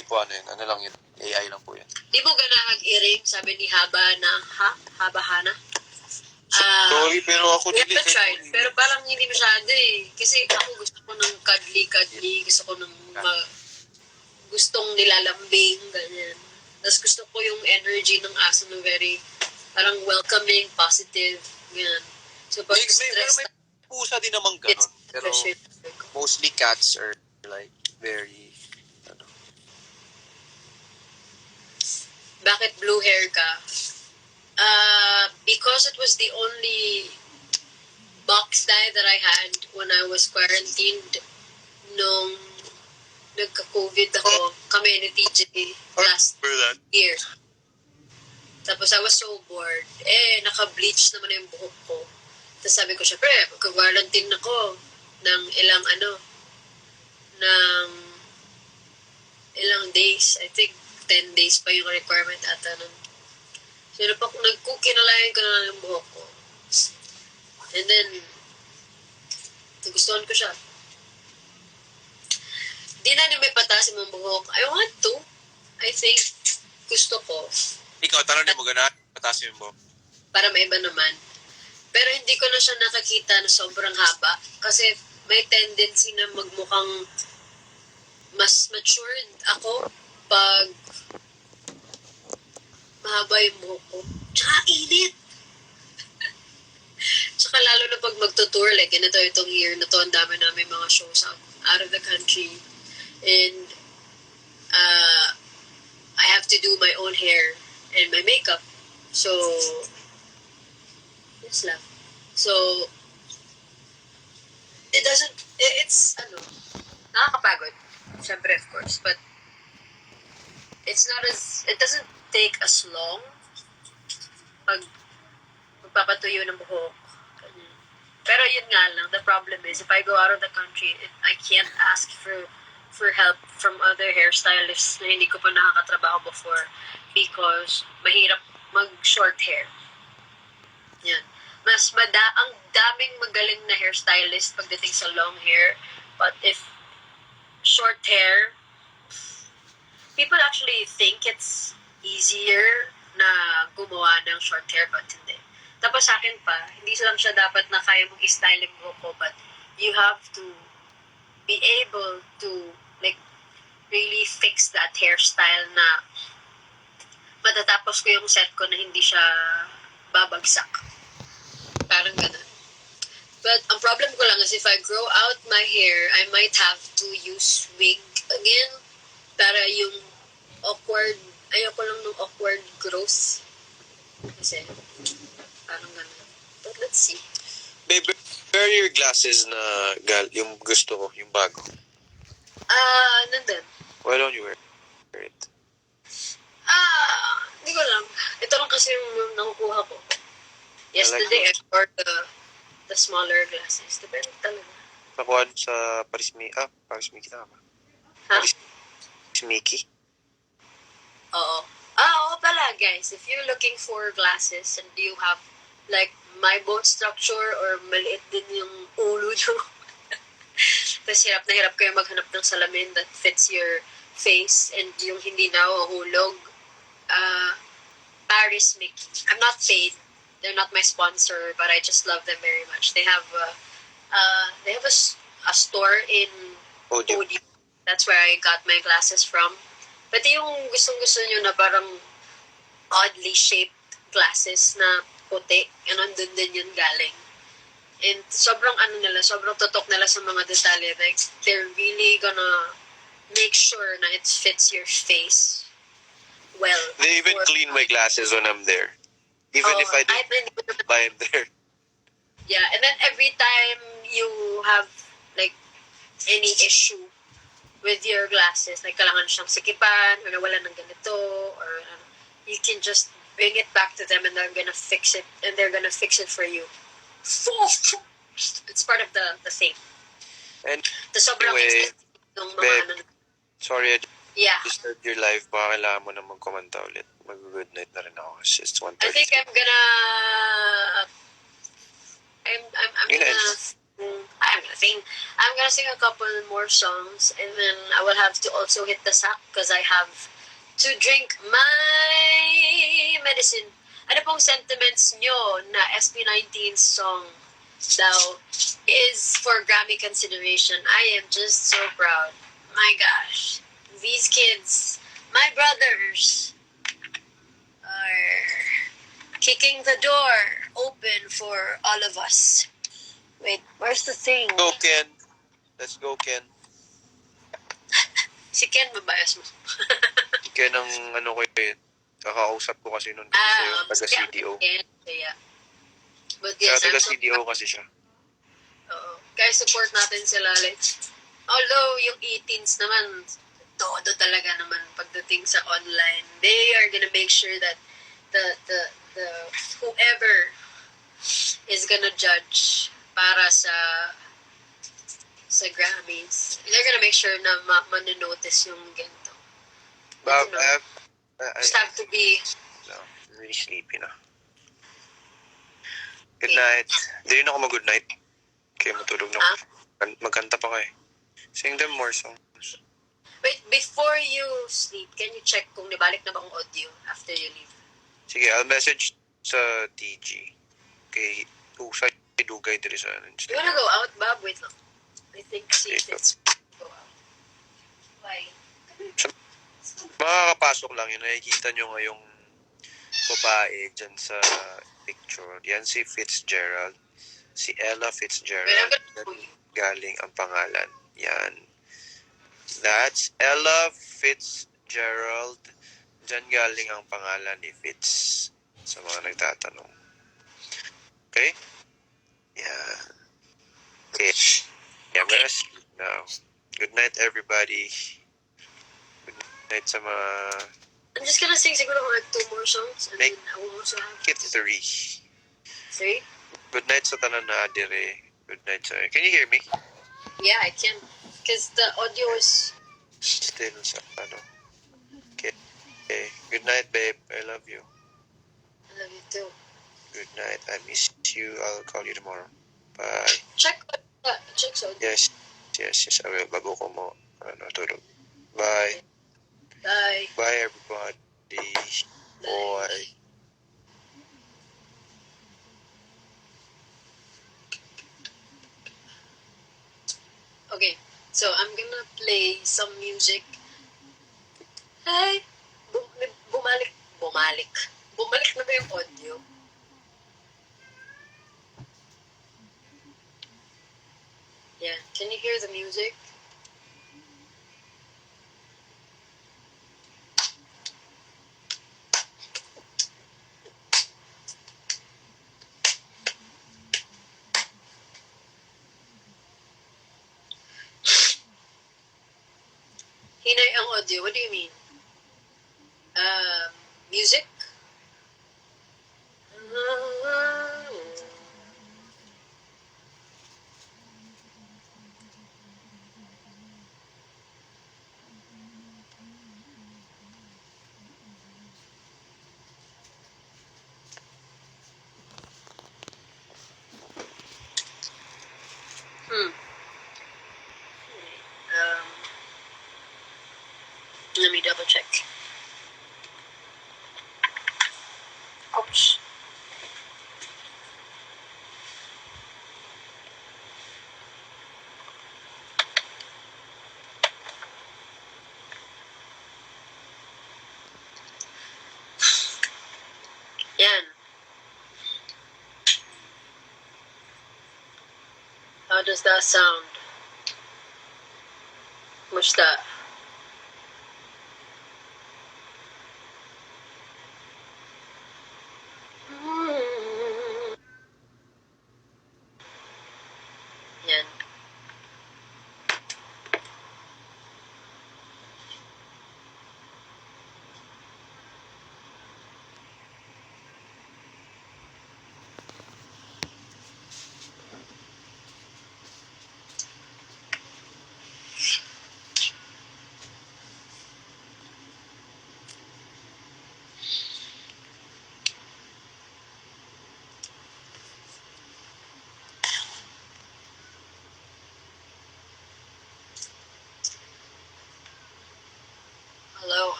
Hindi po ano yun. Ano lang yun. AI lang po yun. Di mo ganahag i-ring, sabi ni Haba na, Haba Hana? Sorry, pero ako We have to try. Pero parang hindi masyado eh. Kasi ako gusto ko ng cuddly. Gusto ko ng gustong nilalambing, ganyan. Tapos gusto ko yung energy ng aso na very, parang welcoming, positive, ganyan. So pag Pero may pusa din naman ganun. Pero mostly cats are like very, ano. Bakit blue hair ka? Because it was the only box dye that I had when I was quarantined nung nagka-COVID ako, kami ni TJ last year. Tapos I was so bored. Naka-bleach naman yung buhok ko. Tapos sabi ko, syempre, magka-quarantine ako ng ilang days. I think 10 days pa yung requirement ata nun. So, nagkukinalayan ko na lang yung buhok ko. And then, nagustuhan ko siya. Di na may patasin mong buhok. I want to. I think, gusto ko. Ikaw, tanong mo gana, patasin mo. Para maiba naman. Pero hindi ko na siya nakakita na sobrang haba. Kasi may tendency na magmukhang mas matured ako pag mahaba yung buhok ko. Tsaka init. Tsaka lalo na pag magtutour, like ganito itong year na to, ang dami namin mga shows out of the country. And I have to do my own hair and my makeup. So, yes lang. So, it's nakakapagod. Siyempre, of course. But, it doesn't take as long pag magpapatuyo ng buhok. Pero yun nga lang, the problem is, if I go out of the country, I can't ask for help from other hairstylists na hindi ko pa nakakatrabaho before because mahirap mag-short hair. Yan. Ang daming magaling na hairstylist pagdating sa long hair. But if short hair, people actually think it's easier na gumawa ng short hair, but hindi. Tapos sa akin pa, hindi lang siya dapat na kaya mong i-style yung buhok ko, but you have to be able to like really fix that hairstyle na matatapos ko yung set ko na hindi siya babagsak. Parang ganun. But ang problem ko lang is if I grow out my hair, I might have to use wig again para yung ayoko lang ng awkward growth. Kasi parang ganun. But let's see. Babe, where are your glasses na yung gusto ko, yung bago? Nandun. Why don't you wear it? Hindi ko lang. Ito lang kasi yung nakukuha ko. Yesterday, I bought the smaller glasses. Depende talaga. Nakuha sa Paris Mickey tama? Paris Mickey? Oo. Oo pala, guys. If you're looking for glasses and you have like my bone structure or maliit din yung ulo nyo, tapos hirap na hirap kayo maghanap ng salamin that fits your face and yung hindi nahuhulog, Paris Mickey. I'm not paid. They're not my sponsor, but I just love them very much. They have a store in Odio. That's where I got my glasses from. Pati yung gustong-gusto nyo na parang oddly shaped glasses na puti, nandun din yun galing. And sobrang sobrang tutok nila sa mga detalye. Like, they're really gonna make sure na it fits your face well. They even clean my glasses when I'm there. Even if I didn't buy them there. Yeah, and then every time you have like any issue with your glasses, like kailangan siyang sikipan, or nawala ng ganito, or you can just bring it back to them and they're gonna fix it, and they're gonna fix it for you. It's part of the thing. And anyway, babe, sorry I yeah. disturbed your life. Baka kailangan mo na magkomanta ulit. Mag-good night na rin ako kasi it's 1:30. I think I'm gonna I'm gonna sing. I'm gonna sing a couple more songs, and then I will have to also hit the sack because I have to drink my medicine. Ano pong sentiments nyo na SB19 song daw is for Grammy consideration? I am just so proud. My gosh, these kids, my brothers, are kicking the door open for all of us. Wait, where's the thing? Go, Ken. Let's go, Ken. Si Ken, mabayas mo. Ken ang ano ko yun. Kakausap ko kasi nun. Isa yung taga-CDO. Yeah. But yes, Siya taga-CDO kasi siya. Oo. Kaya support natin sila. Like, although yung 18s naman, todo talaga naman pagdating sa online. They are gonna make sure that the whoever is gonna judge para sa Grammys, they're gonna make sure na man-notice yung ganito. But Just have to be... No, I'm really sleepy na. Good night. Hindi rin ako mag-good night. Kaya matulog na. Magkanta pa kayo. Sing them more songs. Wait, before you sleep, can you check kung nabalik na ba ang audio after you leave? Sige, I'll message sa TG. Okay, sa Dugay diri sa You Instagram. wanna go out, Bob? Wait lang. I think see if it's go out. Why? Makakapasok lang yun. Nakikita nyo ngayong babae dyan sa picture. Yan si Fitzgerald. Si Ella Fitzgerald. Galing ang pangalan. Yan. That's Ella Fitzgerald. Diyan galing ang pangalan ni Fitz. Sa mga nagtatanong. Okay? Yeah. Okay. Yeah, I'm gonna sleep now. Good night, everybody. Good night sa mga... I'm just gonna sing siguro like 2 more songs and Make then I will also have it 3. 3. Good night sa tanan na adire. Good night sa... Can you hear me? Yeah, I can. Because the audio is... Still sa ano. Okay. Okay. Good night, babe. I love you. I love you too. Good night. I miss you. I'll call you tomorrow. Bye. Check audio. Yes. Yes, yes. I will. Bago ko mo. Tulog. Bye. Bye. Bye, everybody. Boy. Okay, so I'm gonna play some music. Ay, bumalik. Bumalik na ba yung audio? Yeah, can you hear the music? Hinay ang audio, what do you mean? Music? Let me double check. Ouch. Yan. How does that sound? What's that? Yan.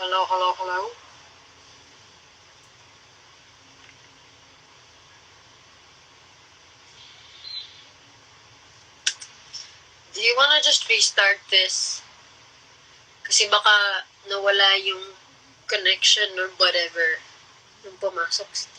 Hello. Do you wanna just restart this? Kasi baka nawala yung connection or whatever nung pumasok si